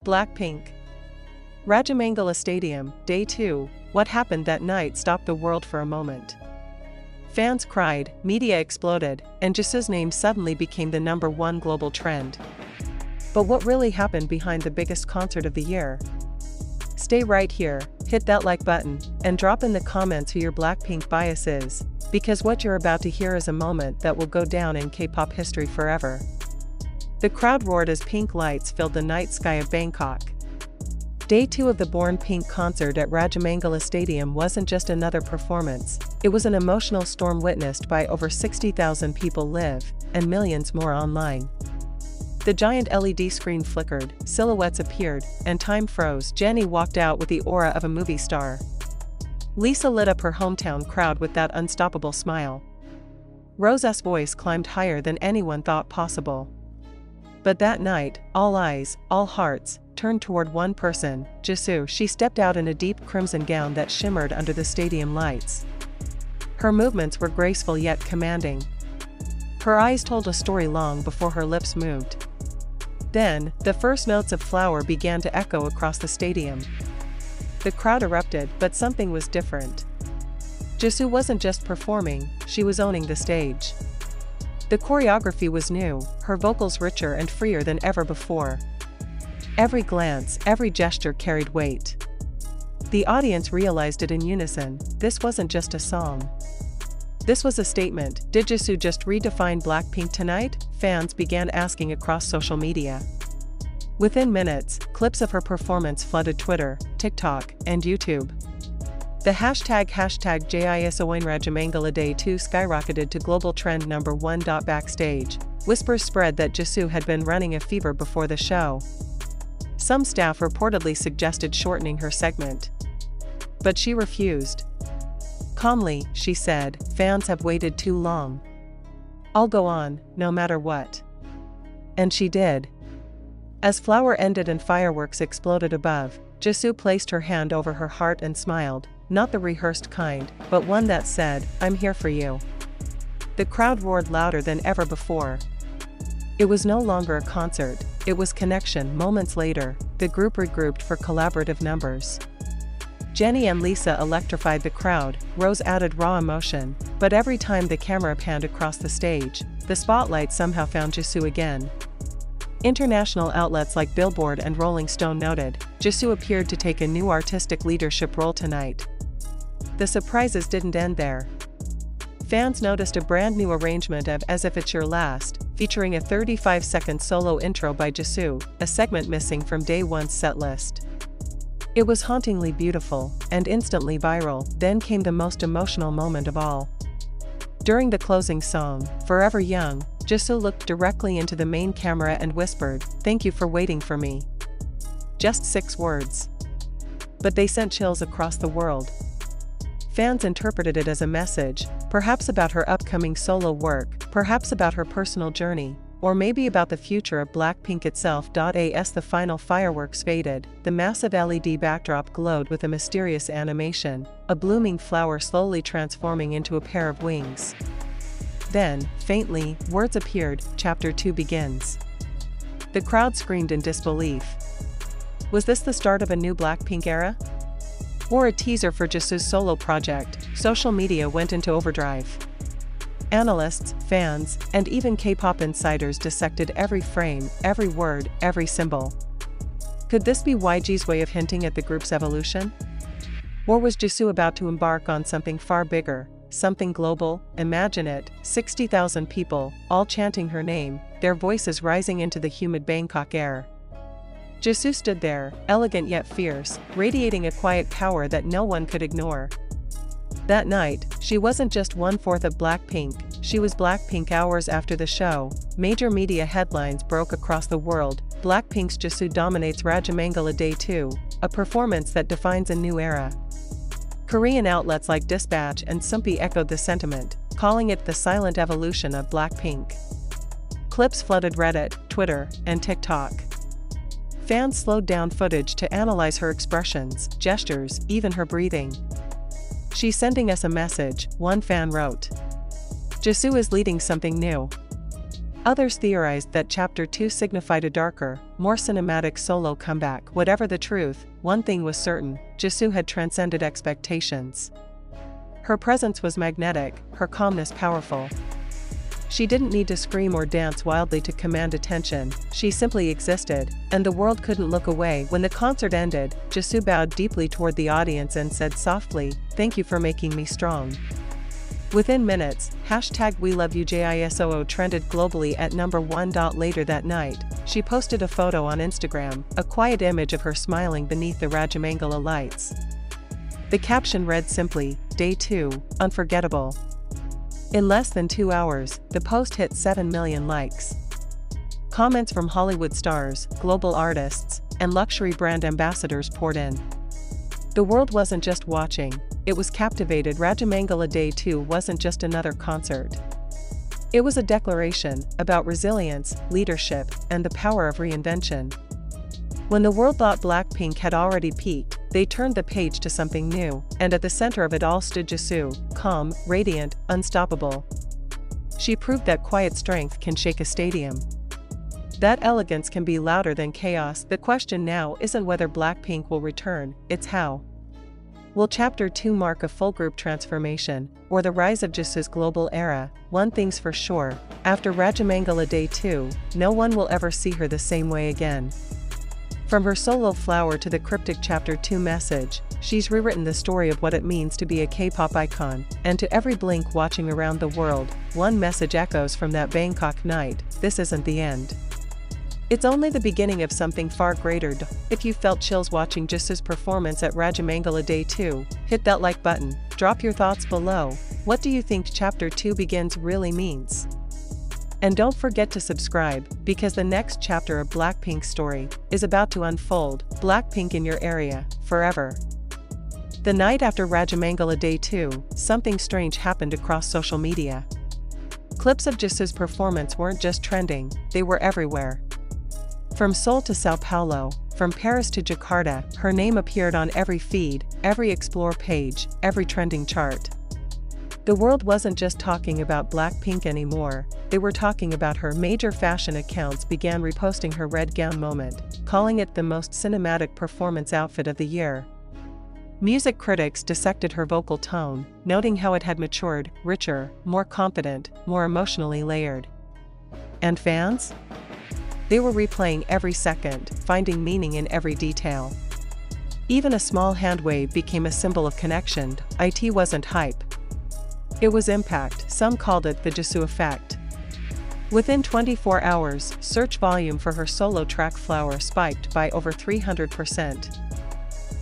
BLACKPINK Rajamangala Stadium, Day 2, what happened that night stopped the world for a moment. Fans cried, media exploded, and Jisoo's name suddenly became the #1 global trend. But what really happened behind the biggest concert of the year? Stay right here, hit that like button, and drop in the comments who your BLACKPINK bias is, because what you're about to hear is a moment that will go down in K-pop history forever. The crowd roared as pink lights filled the night sky of Bangkok. Day 2 of the Born Pink concert at Rajamangala Stadium wasn't just another performance, it was an emotional storm witnessed by over 60,000 people live, and millions more online. The giant LED screen flickered, silhouettes appeared, and time froze. Jennie walked out with the aura of a movie star. Lisa lit up her hometown crowd with that unstoppable smile. Rose's voice climbed higher than anyone thought possible. But that night, all eyes, all hearts, turned toward one person, Jisoo. She stepped out in a deep crimson gown that shimmered under the stadium lights. Her movements were graceful yet commanding. Her eyes told a story long before her lips moved. Then, the first notes of Flower began to echo across the stadium. The crowd erupted, but something was different. Jisoo wasn't just performing, she was owning the stage. The choreography was new, her vocals richer and freer than ever before. Every glance, every gesture carried weight. The audience realized it in unison, this wasn't just a song. This was a statement. Did Jisoo just redefine BLACKPINK tonight? Fans began asking across social media. Within minutes, clips of her performance flooded Twitter, TikTok, and YouTube. The hashtag #JISON Rajamangala Day 2 skyrocketed to global trend #1. Backstage, whispers spread that Jisoo had been running a fever before the show. Some staff reportedly suggested shortening her segment. But she refused. Calmly, she said, "Fans have waited too long. I'll go on, no matter what." And she did. As Flower ended and fireworks exploded above, Jisoo placed her hand over her heart and smiled, not the rehearsed kind, but one that said, "I'm here for you." The crowd roared louder than ever before. It was no longer a concert, it was connection. Moments later, the group regrouped for collaborative numbers. Jennie and Lisa electrified the crowd, Rose added raw emotion, but every time the camera panned across the stage, the spotlight somehow found Jisoo again. International outlets like Billboard and Rolling Stone noted, Jisoo appeared to take a new artistic leadership role tonight. The surprises didn't end there. Fans noticed a brand new arrangement of As If It's Your Last, featuring a 35-second solo intro by Jisoo, a segment missing from Day 1's set list. It was hauntingly beautiful, and instantly viral. Then came the most emotional moment of all. During the closing song, Forever Young, Jisoo looked directly into the main camera and whispered, "Thank you for waiting for me." Just 6 words. But they sent chills across the world. Fans interpreted it as a message, perhaps about her upcoming solo work, perhaps about her personal journey, or maybe about the future of BLACKPINK itself. As the final fireworks faded, the massive LED backdrop glowed with a mysterious animation, a blooming flower slowly transforming into a pair of wings. Then, faintly, words appeared, "Chapter 2 begins." The crowd screamed in disbelief. Was this the start of a new BLACKPINK era? Or a teaser for Jisoo's solo project? Social media went into overdrive. Analysts, fans, and even K-pop insiders dissected every frame, every word, every symbol. Could this be YG's way of hinting at the group's evolution? Or was Jisoo about to embark on something far bigger, something global? Imagine it, 60,000 people, all chanting her name, their voices rising into the humid Bangkok air. Jisoo stood there, elegant yet fierce, radiating a quiet power that no one could ignore. That night, she wasn't just 1/4 of BLACKPINK, she was BLACKPINK. Hours after the show, major media headlines broke across the world. BLACKPINK's Jisoo dominates Rajamangala Day 2, a performance that defines a new era. Korean outlets like Dispatch and Sumpy echoed the sentiment, calling it the silent evolution of BLACKPINK. Clips flooded Reddit, Twitter, and TikTok. Fans slowed down footage to analyze her expressions, gestures, even her breathing. "She's sending us a message," one fan wrote. "Jisoo is leading something new. Others theorized that Chapter 2 signified a darker, more cinematic solo comeback. Whatever the truth, one thing was certain: Jisoo had transcended expectations. Her presence was magnetic, her calmness powerful. She didn't need to scream or dance wildly to command attention, she simply existed, and the world couldn't look away. When the concert ended, Jisoo bowed deeply toward the audience and said softly, "Thank you for making me strong." Within minutes, #WeLoveYouJisoo trended globally at #1. Later that night, she posted a photo on Instagram, a quiet image of her smiling beneath the Rajamangala lights. The caption read simply, "Day 2, unforgettable." In less than 2 hours, the post hit 7 million likes. Comments from Hollywood stars, global artists, and luxury brand ambassadors poured in. The world wasn't just watching, it was captivated. Rajamangala Day 2 wasn't just another concert. It was a declaration about resilience, leadership, and the power of reinvention. When the world thought BLACKPINK had already peaked, they turned the page to something new, and at the center of it all stood Jisoo, calm, radiant, unstoppable. She proved that quiet strength can shake a stadium. That elegance can be louder than chaos. The question now isn't whether BLACKPINK will return, it's how. Will Chapter 2 mark a full group transformation, or the rise of Jisoo's global era? One thing's for sure, after Rajamangala Day 2, no one will ever see her the same way again. From her solo flower to the cryptic Chapter 2 message, she's rewritten the story of what it means to be a K-pop icon, and to every blink watching around the world, one message echoes from that Bangkok night: this isn't the end. It's only the beginning of something far greater. If you felt chills watching Jisoo's performance at Rajamangala Day 2, hit that like button, drop your thoughts below. What do you think Chapter 2 begins really means? And don't forget to subscribe, because the next chapter of BLACKPINK's story is about to unfold. BLACKPINK in your area, forever. The night after Rajamangala Day 2, something strange happened across social media. Clips of Jisoo's performance weren't just trending, they were everywhere. From Seoul to Sao Paulo, from Paris to Jakarta, her name appeared on every feed, every explore page, every trending chart. The world wasn't just talking about BLACKPINK anymore, they were talking about her. Major fashion accounts began reposting her red gown moment, calling it the most cinematic performance outfit of the year. Music critics dissected her vocal tone, noting how it had matured, richer, more confident, more emotionally layered. And fans? They were replaying every second, finding meaning in every detail. Even a small hand wave became a symbol of connection. It wasn't hype. It was impact. Some called it the Jisoo effect. Within 24 hours, search volume for her solo track Flower spiked by over 300%.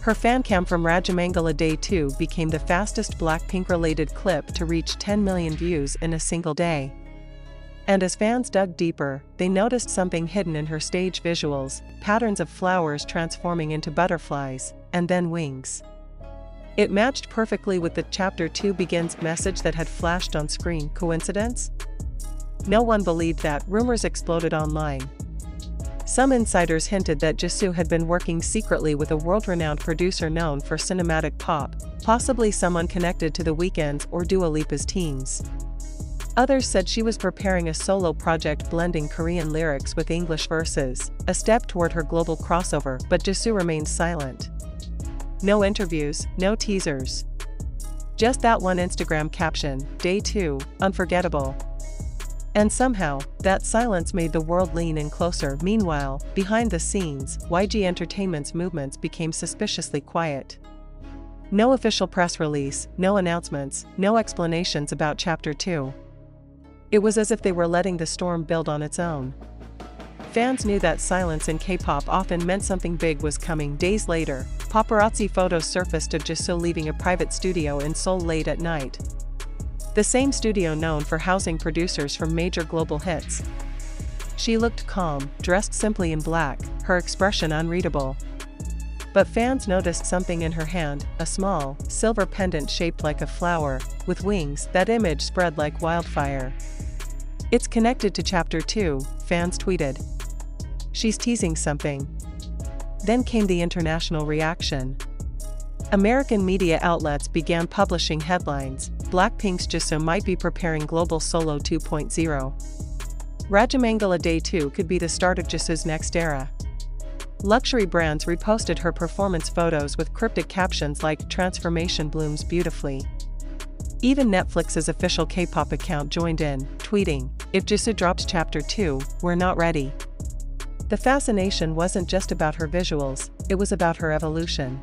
Her fancam from Rajamangala Day 2 became the fastest BLACKPINK-related clip to reach 10 million views in a single day. And as fans dug deeper, they noticed something hidden in her stage visuals: patterns of flowers transforming into butterflies, and then wings. It matched perfectly with the Chapter 2 begins message that had flashed on screen. Coincidence? No one believed that. Rumors exploded online. Some insiders hinted that Jisoo had been working secretly with a world-renowned producer known for cinematic pop, possibly someone connected to The Weeknd's or Dua Lipa's teams. Others said she was preparing a solo project blending Korean lyrics with English verses, a step toward her global crossover. But Jisoo remained silent. No interviews, no teasers. Just that one Instagram caption, "Day 2, unforgettable." And somehow, that silence made the world lean in closer. Meanwhile, behind the scenes, YG Entertainment's movements became suspiciously quiet. No official press release, no announcements, no explanations about Chapter 2. It was as if they were letting the storm build on its own. Fans knew that silence in K-pop often meant something big was coming. Days later, paparazzi photos surfaced of Jisoo leaving a private studio in Seoul late at night. The same studio known for housing producers from major global hits. She looked calm, dressed simply in black, her expression unreadable. But fans noticed something in her hand, a small, silver pendant shaped like a flower, with wings. That image spread like wildfire. "It's connected to Chapter 2, fans tweeted. "She's teasing something." Then came the international reaction. American media outlets began publishing headlines: "BLACKPINK's Jisoo might be preparing global solo 2.0. Rajamangala Day 2 could be the start of Jisoo's next era. Luxury brands reposted her performance photos with cryptic captions like "Transformation blooms beautifully." Even Netflix's official Kpop account joined in, tweeting, "If Jisoo drops Chapter 2, we're not ready." The fascination wasn't just about her visuals, it was about her evolution.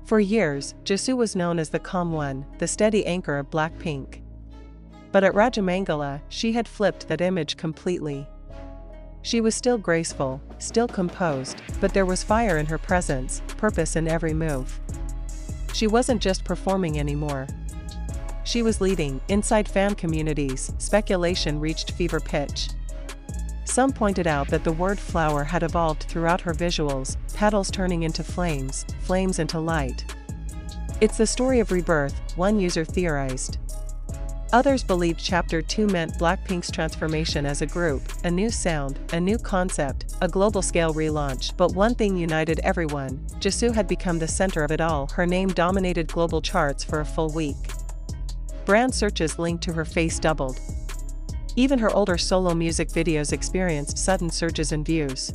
For years, Jisoo was known as the calm one, the steady anchor of BLACKPINK. But at Rajamangala, she had flipped that image completely. She was still graceful, still composed, but there was fire in her presence, purpose in every move. She wasn't just performing anymore. She was leading. Inside fan communities, speculation reached fever pitch. Some pointed out that the word flower had evolved throughout her visuals, petals turning into flames, flames into light. "It's the story of rebirth," one user theorized. Others believed Chapter 2 meant BLACKPINK's transformation as a group, a new sound, a new concept, a global-scale relaunch. But one thing united everyone: Jisoo had become the center of it all. Her name dominated global charts for a full week. Brand searches linked to her face doubled. Even her older solo music videos experienced sudden surges in views.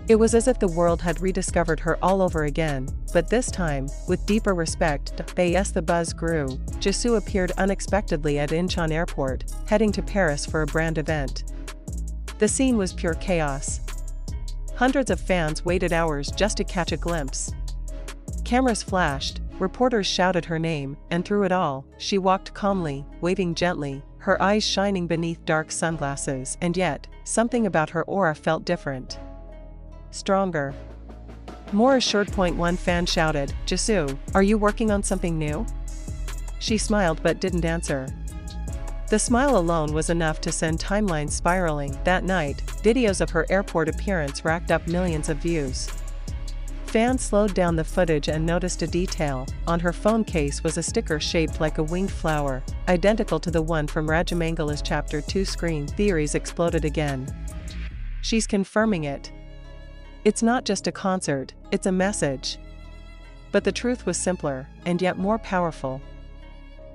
It was as if the world had rediscovered her all over again, but this time, with deeper respect. Yes, the buzz grew. Jisoo appeared unexpectedly at Incheon Airport, heading to Paris for a brand event. The scene was pure chaos. Hundreds of fans waited hours just to catch a glimpse. Cameras flashed, reporters shouted her name, and through it all, she walked calmly, waving gently, her eyes shining beneath dark sunglasses. And yet, something about her aura felt different. Stronger. More assured. One fan shouted, "Jisoo, are you working on something new?" She smiled but didn't answer. The smile alone was enough to send timelines spiraling. That night, videos of her airport appearance racked up millions of views. Fans slowed down the footage and noticed a detail. On her phone case was a sticker shaped like a winged flower, identical to the one from Rajamangala's Chapter 2 screen. Theories exploded again. "She's confirming it. It's not just a concert, it's a message." But the truth was simpler, and yet more powerful.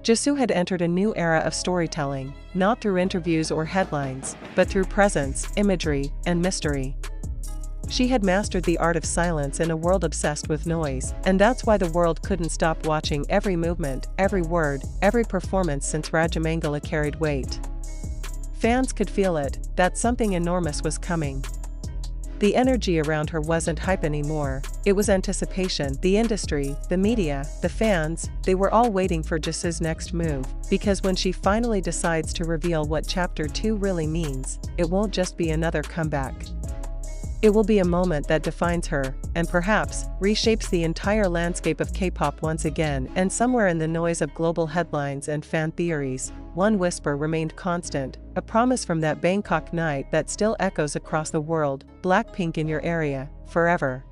Jisoo had entered a new era of storytelling, not through interviews or headlines, but through presence, imagery, and mystery. She had mastered the art of silence in a world obsessed with noise, and that's why the world couldn't stop watching every movement, every word, every performance since Rajamangala carried weight. Fans could feel it, that something enormous was coming. The energy around her wasn't hype anymore, it was anticipation. The industry, the media, the fans, they were all waiting for Jisoo's next move, because when she finally decides to reveal what Chapter 2 really means, it won't just be another comeback. It will be a moment that defines her, and perhaps, reshapes the entire landscape of K-pop once again. And somewhere in the noise of global headlines and fan theories, one whisper remained constant, a promise from that Bangkok night that still echoes across the world: "BLACKPINK in your area, forever."